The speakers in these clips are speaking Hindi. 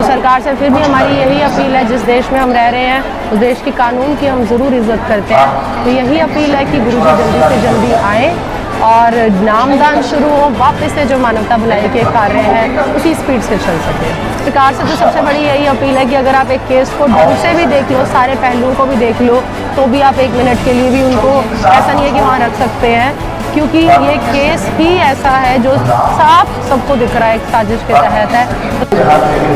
सरकार से फिर भी हमारी यही अपील है, जिस देश में हम रह रहे हैं उस देश के कानून की हम ज़रूर इज्जत करते हैं। तो यही अपील है कि गुरुजी जल्दी से जल्दी आए और नामदान शुरू हो, वापस से जो मानवता भलाई के कार्य हैं उसी स्पीड से चल सके। सरकार से तो सबसे बड़ी यही अपील है कि अगर आप एक केस को ढंग से भी देख लो, सारे पहलुओं को भी देख लो, तो भी आप 1 मिनट के लिए भी उनको ऐसा नहीं है कि वहाँ रख सकते हैं, क्योंकि ये केस ही ऐसा है जो साफ सबको दिख रहा है एक साजिश के तहत है।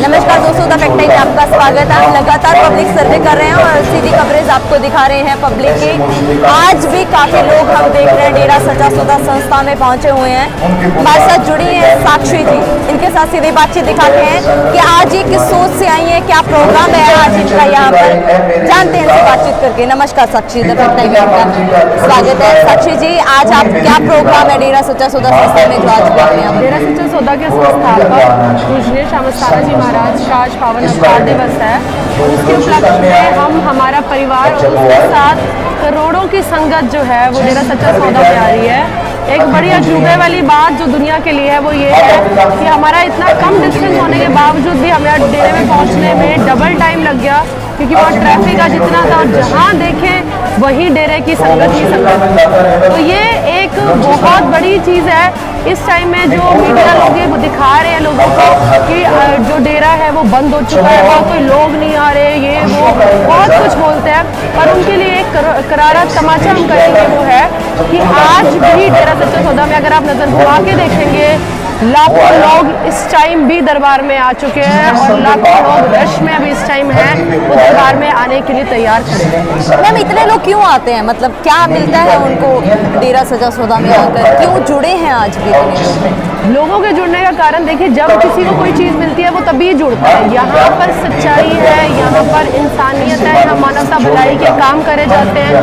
नमस्कार दोस्तों, द फैक्ट टाइम में आपका स्वागत है। हम लगातार पब्लिक सर्वे कर रहे हैं और सीधी कवरेज आपको दिखा रहे हैं पब्लिक की। आज भी काफी लोग हम देख रहे हैं डेरा सच्चा सौदा संस्था में पहुंचे हुए हैं। हमारे साथ जुड़ी हैं साक्षी जी, इनके साथ सीधी बातचीत दिखाते हैं कि आज ये किस सोच से आई है, क्या प्रोग्राम है आज इनका यहाँ पर, जानते हैं इनसे बातचीत करके। नमस्कार साक्षी, द फैक्ट टाइम में आपका स्वागत है। साक्षी जी, आज आप क्या प्रोग्राम है डेरा सच्चा सौदा संस्था में जो आज डेरा सच्चा सौदा के संस्थापक पूजनीय श्यामस्ताना जी महाराज का आज पावन अवतार दिवस है और उसके उपलक्ष्य में हम, हमारा परिवार और उसके साथ करोड़ों की संगत जो है वो डेरा सच्चा सौदा में आ रही है। एक बड़ी अजूबे वाली बात जो दुनिया के लिए है वो ये है कि हमारा इतना कम डिस्टेंस होने के बावजूद भी हमें डेरे में पहुंचने में डबल टाइम लग गया, क्योंकि वहाँ ट्रैफिक का जितना था, जहाँ देखें वहीं डेरे की संगत ही संगत। तो ये एक बहुत बड़ी चीज़ है। इस टाइम में जो मीडिया लोग ये दिखा रहे हैं लोगों को कि जो डेरा है वो बंद हो चुका है, वहाँ कोई लोग नहीं आ रहे, ये वो बहुत कुछ बोलते हैं, पर उनके लिए एक करारा तमाचा हम करेंगे वो है कि आज भी डेरा सच्चा सौदा में अगर आप नजर घुमा के देखेंगे, लाखों लोग इस टाइम भी दरबार में आ चुके हैं और लाखों लोग रश में अभी इस टाइम हैं, वो दरबार में आने के लिए तैयार खड़े हैं। मैम, इतने लोग क्यों आते हैं? मतलब क्या मिलता है उनको डेरा सच्चा सौदा में आकर? क्यों जुड़े हैं आज भी लोगों के जुड़ने का कारण देखिए, जब किसी को कोई चीज़ मिलती है वो तभी जुड़ता है। यहाँ पर सच्चाई है, यहाँ पर इंसानियत है, यहाँ मानवता भलाई के काम करे जाते हैं,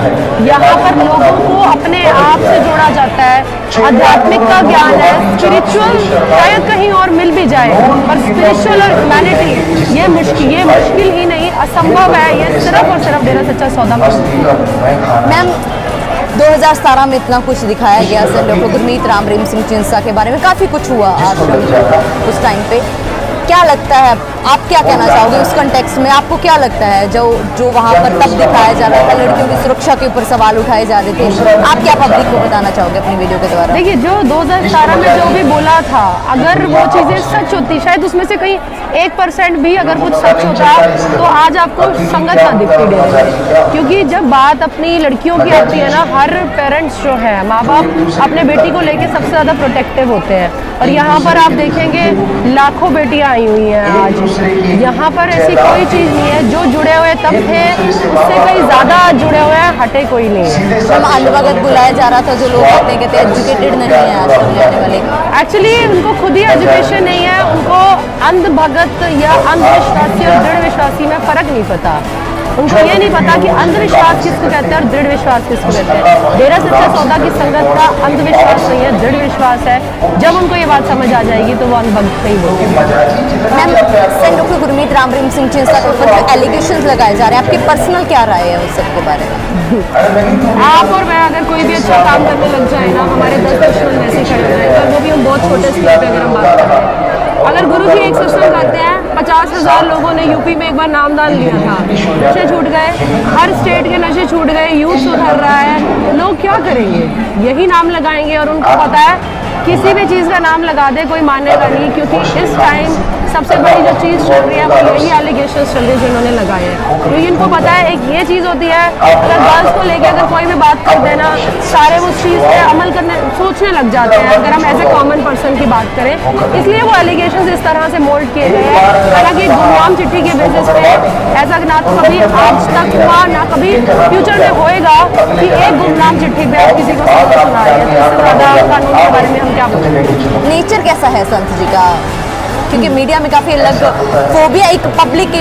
यहाँ पर लोगों को अपने आप से जोड़ा जाता है, आध्यात्मिक का ज्ञान है, स्पिरिचुअल शायद कहीं और मिल भी जाए, पर स्पिरिचुअल और ह्यूमैनिटी ये मुश्किल ही नहीं, असंभव है, ये सिर्फ और सिर्फ डेरा सच्चा सौदा में। मैम, 2017 में इतना कुछ दिखाया गया, सर डॉक्टर गुरमीत राम रहीम सिंह चिंसा के बारे में काफ़ी कुछ हुआ आश्रम उस टाइम पे। क्या लगता है, आप क्या कहना चाहोगे उस कंटेक्स्ट में? आपको क्या लगता है जो वहाँ पर तब दिखाया जा रहा था, लड़कियों की सुरक्षा के ऊपर सवाल उठाए जा रहे थे, आप क्या पब्लिक को बताना चाहोगे अपनी वीडियो के द्वारा? देखिए, जो 2017 में जो भी बोला था, अगर वो चीज़ें सच होती, शायद उसमें से कहीं 1% भी अगर कुछ सच होता तो आज आपको संगत ना दिखती डेरे, क्योंकि जब बात अपनी लड़कियों की आती है ना, हर पेरेंट्स जो है, माँ बाप अपने बेटी को लेके सबसे ज़्यादा प्रोटेक्टिव होते हैं। और यहाँ पर आप देखेंगे लाखों बेटियाँ आई हुई हैं आज, यहाँ पर ऐसी कोई चीज़ नहीं है। जो जुड़े हुए तब थे उससे कहीं ज़्यादा जुड़े हुए हैं, हटे कोई नहीं। हम अंधभगत बुलाया जा रहा था, जो लोग कहते हैं एजुकेटेड नहीं है आश्रम जाने वाले। एक्चुअली उनको खुद ही एजुकेशन नहीं है, उनको अंधभगत या अंधविश्वासी और दृढ़ विश्वासी में फ़र्क नहीं पता। उनको ये नहीं पता कि अंधविश्वास किसको कहते हैं और दृढ़ विश्वास किसको कहते हैं। डेरा सच्चा सौदा की संगत का अंधविश्वास नहीं है, दृढ़ विश्वास है। जब उनको ये बात समझ आ जाएगी तो वो अंधभक्त नहीं होगी। Ma'am, saint doctor Gurmeet Ram Rahim Singh चिंसा के ऊपर जो एलिगेशंस लगाए जा रहे हैं, आपकी पर्सनल क्या राय है उस सब के बारे में? आप और मैं अगर कोई भी अच्छा काम करने लग जाए ना, हमारे 10 दुश्मन वैसे खड़े हो जाए, और वो भी हम बहुत छोटे स्केल पे अगर हम बात कर रहे हैं। अगर गुरु जी एक सत्संग करते हैं, 50,000 लोगों ने यूपी में एक बार नामदान लिया था, नशे छूट गए, हर स्टेट के नशे छूट गए, यूथ सुधर रहा है, लोग क्या करेंगे? यही नाम लगाएंगे और उनको पता है किसी भी चीज़ का नाम लगा दे कोई मानेगा नहीं, क्योंकि इस टाइम सबसे बड़ी जो चीज़ चल रही है वो यही एलिगेशंस चल रही है जिन्होंने लगाए हैं। क्योंकि इनको पता है एक ये चीज़ होती है, अगर गर्ल्स को लेके अगर कोई भी बात कर देना, सारे उस चीज़ पे अमल करने सोचने लग जाते हैं, अगर हम एज ए कॉमन पर्सन की बात करें। इसलिए वो एलिगेशंस इस तरह से मोल्ड किए गए हैं। हालांकि गुमनाम चिट्ठी के बेसिस पे ऐसा ना तो कभी आज तक हुआ, ना कभी फ्यूचर में होएगा कि एक गुमनाम चिट्ठी पे आप किसी को सबक सुना रहे हैं। तो इससे ज़्यादा कानून के बारे में हम क्या बोलेंगे? नेचर कैसा है संत जी का? क्योंकि मीडिया में काफ़ी अलग फोबिया, एक पब्लिक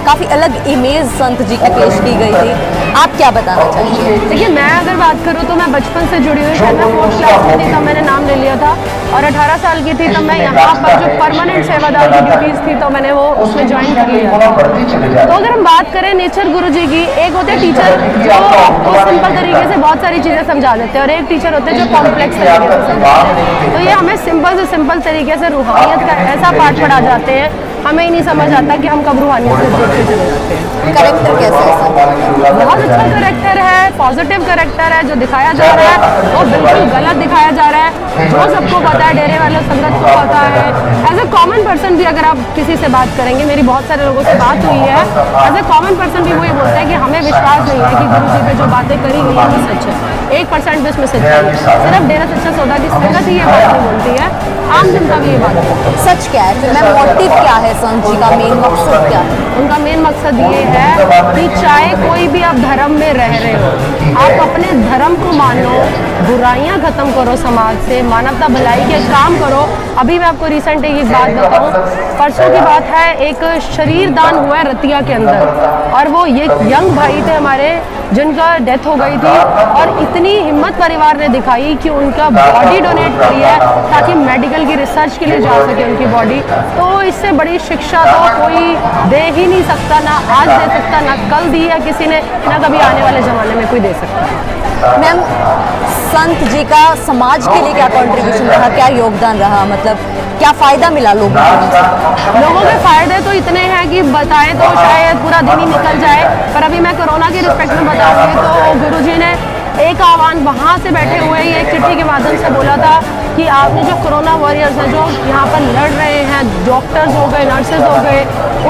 काफ़ी अलग इमेज संत जी की पेश की गई थी, आप क्या बताना चाहेंगे? देखिए, मैं अगर बात करूँ तो मैं बचपन से जुड़ी हुई, मैं 4th क्लास में थी तब मैंने नाम ले लिया था, और 18 साल की थी तब मैं यहाँ पर जो परमानेंट सेवादार की ड्यूटीज़ थी तो मैंने वो उसमें ज्वाइन कर लिया था। तो अगर हम बात करें नेचर गुरु जी की, एक होते टीचर जो आपको सिंपल तरीके से बहुत सारी चीज़ें समझा देते हैं, और एक टीचर होते हैं जो कॉम्प्लेक्स तरीके से समझाते हैं। तो ये हमें सिंपल से सिंपल तरीके से रूहानियत का ऐसा पाठ पढ़ा जाते हैं हमें ही नहीं समझ आता कि हम कब रूहानियत से जुड़ के चले जाते हैं। कैरेक्टर कैसा है सर? बहुत अच्छा करेक्टर है, पॉजिटिव करेक्टर है। जो दिखाया जा रहा है वो बिल्कुल गलत दिखाया जा रहा है, जो सबको पता है, डेरे वालों संगत को पता है। एज ए कॉमन पर्सन भी अगर आप किसी से बात करेंगे, मेरी बहुत सारे लोगों से बात हुई है, एज ए कॉमन पर्सन भी वो ये बोलता है कि हमें विश्वास नहीं है कि गुरु जी पे जो बातें करी गई है वो सच है। 1% भी उसमें सच नहीं है। सिर्फ डेरा सच्चा सौदा की संगत ही ये बात नहीं बोलती है, आम जनता भी ये बात बोलती है। सच क्या है फिर मैम? मोटिव क्या है संत जी का? मेन मकसद क्या है? उनका मेन मकसद ये है कि चाहे कोई भी आप धर्म में रह रहे हो, आप अपने धर्म को मानो, बुराइयां खत्म करो समाज से, मानवता भलाई के काम करो। अभी मैं आपको रिसेंट एक बात बताऊं, परसों की बात है, एक शरीर दान हुआ है रतिया के अंदर, और वो ये यंग भाई थे हमारे जिनका डेथ हो गई थी, और इतनी हिम्मत परिवार ने दिखाई कि उनका बॉडी डोनेट करी है ताकि मेडिकल की रिसर्च के लिए जा सके उनकी बॉडी। तो इससे बड़ी शिक्षा तो कोई दे ही नहीं सकता, ना आज दे सकता, ना कल दी है किसी ने, ना कभी आने वाले ज़माने में कोई दे सकता। मैम संत जी का समाज के लिए क्या कंट्रीब्यूशन रहा, क्या योगदान रहा, मतलब क्या फ़ायदा मिला लोगों को? लोगों के फायदे तो इतने हैं कि बताएं तो शायद पूरा दिन ही निकल जाए, पर अभी मैं कोरोना के रिस्पेक्ट में बताऊंगी तो गुरुजी ने एक आह्वान वहाँ से बैठे हुए ही एक चिट्ठी के माध्यम से बोला था कि आपने जो कोरोना वॉरियर्स हैं, जो यहाँ पर लड़ रहे हैं, डॉक्टर्स हो गए, नर्सेज हो गए,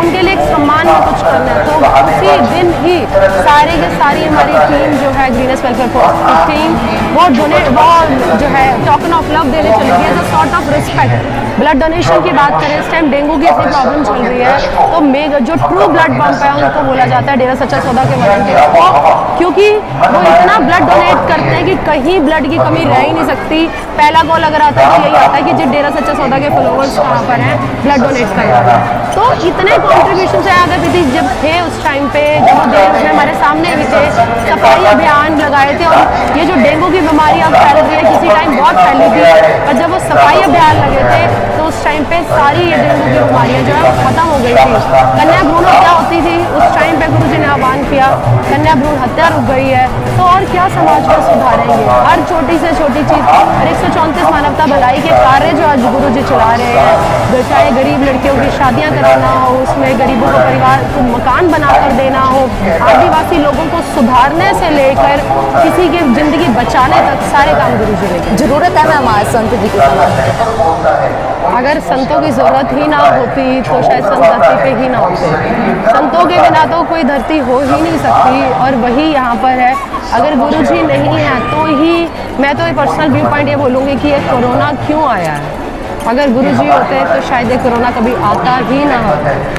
उनके लिए एक सम्मान में कुछ करना है। तो उसी दिन ही सारी की सारी हमारी टीम जो है ग्रीनेस्ट वेलफेयर फोर्स की टीम, वो जो है टोकन ऑफ लव देने चली गई है, sort of respect. Blood donation की बात करें, इस टाइम डेंगू की इतनी प्रॉब्लम चल रही है, तो जो ट्रू ब्लड पंप है उनको बोला जाता है डेरा सच्चा सौदा के वॉलंटियर्स को, क्योंकि वो इतना ब्लड डोनेट करते हैं कि कहीं ब्लड की कमी रह ही नहीं सकती। पहला कॉल अगर आता है तो यही आता है कि जो डेरा सच्चा सौदा के फॉलोअर्स कहाँ पर हैं, ब्लड डोनेट करना है। तो इतने कॉन्ट्रीब्यूशन से अगर दीदी जब थे उस टाइम पे, जब वो देश में हमारे सामने भी थे, सफाई अभियान लगाए थे, और ये जो डेंगू की बीमारी अब फैल रही है, किसी टाइम बहुत फैली थी, और जब वो सफाई अभियान लगे थे तो उस टाइम पे सारी ये डेंगू की बीमारियाँ जो है वो खत्म हो गई थी। कन्या भ्रूण हत्या होती थी, उस टाइम पे गुरुजी ने आह्वान किया, कन्या भ्रूण हत्या रुक गई है। तो और क्या समाज को सुधारेंगे? हर छोटी से छोटी चीज़, और 134 मानवता भलाई के कार्य जो आज गुरुजी चला रहे हैं, चाहे गरीब लड़कियों की शादियाँ कराना हो, उसमें गरीबों को परिवार को मकान बनाकर देना हो, आदिवासी लोगों को सुधारने से लेकर किसी की ज़िंदगी बचाने तक सारे काम गुरुजी ने किए। जरूरत है मैम आज संत जी की? अगर संतों की ज़रूरत ही ना होती तो शायद संत धरती पे ही ना होते। संतों के बिना तो कोई धरती हो ही नहीं सकती, और वही यहाँ पर है। अगर गुरुजी नहीं है तो ही, मैं तो ये पर्सनल व्यू पॉइंट ये बोलूँगी कि ये कोरोना क्यों आया है। अगर गुरुजी होते तो शायद ये कोरोना कभी आता ही ना।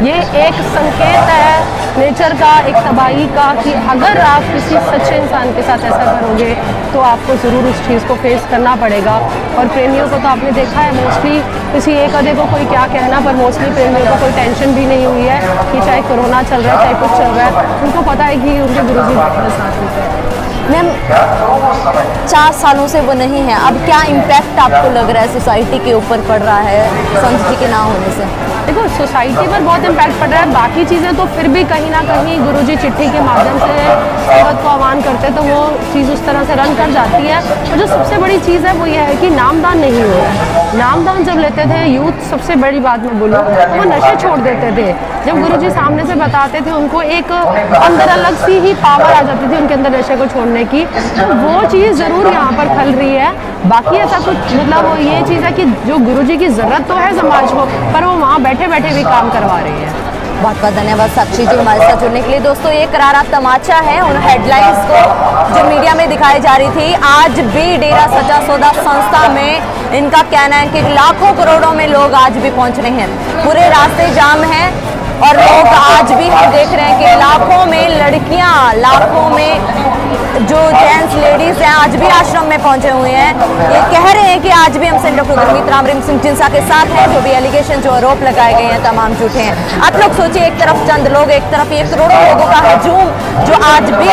ये एक संकेत है नेचर का, एक तबाही का, कि अगर आप किसी सच्चे इंसान के साथ ऐसा करोगे तो आपको ज़रूर उस चीज़ को फेस करना पड़ेगा। और प्रेमियों को तो आपने देखा है, मोस्टली किसी एक आधे को कोई क्या कहना, पर मोस्टली प्रेमियों को कोई टेंशन भी नहीं हुई है कि चाहे कोरोना चल रहा है, चाहे कुछ चल रहा है, उनको पता है कि उनके गुरुजी अपने साथ होते हैं। मैम 4 सालों से वो नहीं है, अब क्या इम्पैक्ट आपको लग रहा है सोसाइटी के ऊपर पड़ रहा है संत जी के ना होने से? देखो, सोसाइटी पर बहुत इम्पैक्ट पड़ रहा है, बाकी चीज़ें तो फिर भी कहीं ना कहीं गुरुजी चिट्ठी के माध्यम से संगत को आह्वान करते तो वो चीज़ उस तरह से रन कर जाती है। और जो सबसे बड़ी चीज़ है वो ये है कि नामदान नहीं हो रहा है। नामदान जब लेते थे यूथ, सबसे बड़ी बात मैं बोलूँ तो वो नशे छोड़ देते थे। जब गुरुजी सामने से बताते थे, उनको एक अंदर अलग सी ही पावर आ जाती थी उनके अंदर नशे को छोड़ने की। तो वो चीज़ ज़रूर यहाँ पर खल रही है। बाकी ऐसा कुछ मतलब ये चीज़ है कि जो गुरुजी की ज़रूरत तो है समाज को, पर वो वहाँ बैठे बैठे भी काम करवा रही है। बहुत बहुत धन्यवाद साक्षी जी हमारे साथ जुड़ने के लिए। दोस्तों, ये करारा तमाचा है उन हेडलाइंस को जो मीडिया में दिखाई जा रही थी। आज भी डेरा सच्चा सौदा संस्था में इनका कहना है कि लाखों करोड़ों में लोग आज भी पहुंच रहे हैं, पूरे रास्ते जाम हैं, और लोग आज भी हम देख रहे हैं कि लाखों में लड़कियां, लाखों में जो जेंट्स लेडीज हैं आज भी आश्रम में पहुंचे हुए हैं। ये कह रहे हैं कि आज भी हम सेंट डॉक्टर गुरमीत राम रहीम सिंह जिनसा के साथ हैं। जो भी एलिगेशन, जो आरोप लगाए गए हैं तमाम झूठे हैं। आप लोग सोचिए, एक तरफ चंद लोग, एक तरफ ये करोड़ों लोगों का हजूम जो आज भी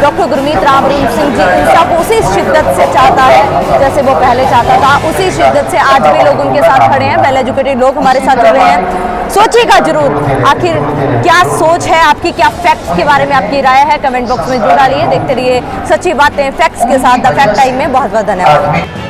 डॉक्टर गुरमीत राम रहीम सिंह जी इंसाफ उसी शिद्दत से चाहता है जैसे वो पहले चाहता था, उसी शिद्दत से आज भी लोग उनके साथ खड़े हैं। वेल एजुकेटेड लोग हमारे साथ जुड़ रहे हैं। सोचिएगा जरूर, आखिर क्या सोच है आपकी, क्या फैक्ट्स के बारे में आपकी राय है, कमेंट बॉक्स में जरूर डालिए। देखते रहिए सच्ची बातें फैक्ट्स के साथ द फैक्ट टाइम में। बहुत बहुत धन्यवाद।